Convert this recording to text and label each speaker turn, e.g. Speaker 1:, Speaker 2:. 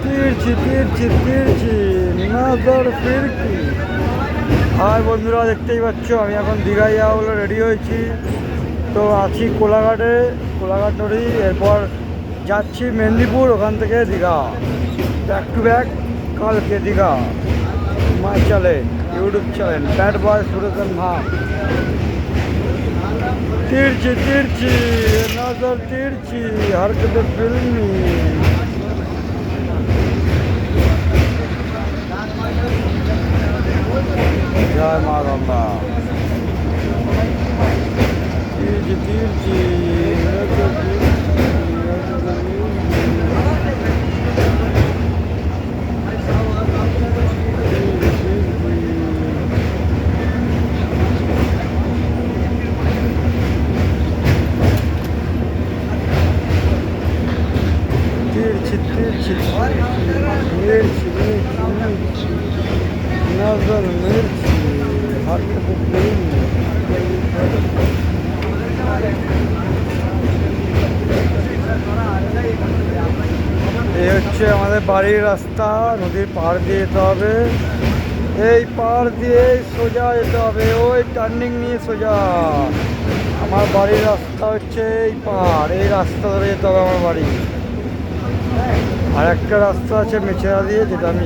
Speaker 1: তিরছি তিরছি তিরছি নজর ফিরকি। আর বন্ধুরা দেখতেই পাচ্ছ আমি এখন দীঘায় যাওয়া বলে রেডি হয়েছি। তো আছি কোলাঘাটে, কোলাঘাট ধরি, এরপর যাচ্ছি মেদিনীপুর, ওখান থেকে দীঘা, ব্যাক টু ব্যাক কালকে Digha. My channel, YouTube channel bad boy সুরেশন ভাগ। তিরছি তিরছি নজর তিরছি হরকত ফিল্মি। জয় মা গঙ্গা। তিরছি তিরছি নজর তিরছি তিরছি মির্চি মির্চি নজর মির্চি হরকত ফিল্মি। এই হচ্ছে আমাদের বাড়ির রাস্তা, নদীর পাড় দিয়ে যেতে হবে, এই পাড় দিয়ে সোজা যেতে হবে, ওই টার্নিং নিয়ে সোজা। আমার বাড়ির রাস্তা হচ্ছে এই পাড়, এই রাস্তা ধরে যেতে হবে আমার বাড়ি। আর একটা রাস্তা আছে মেছেরা দিয়ে, যেটা আমি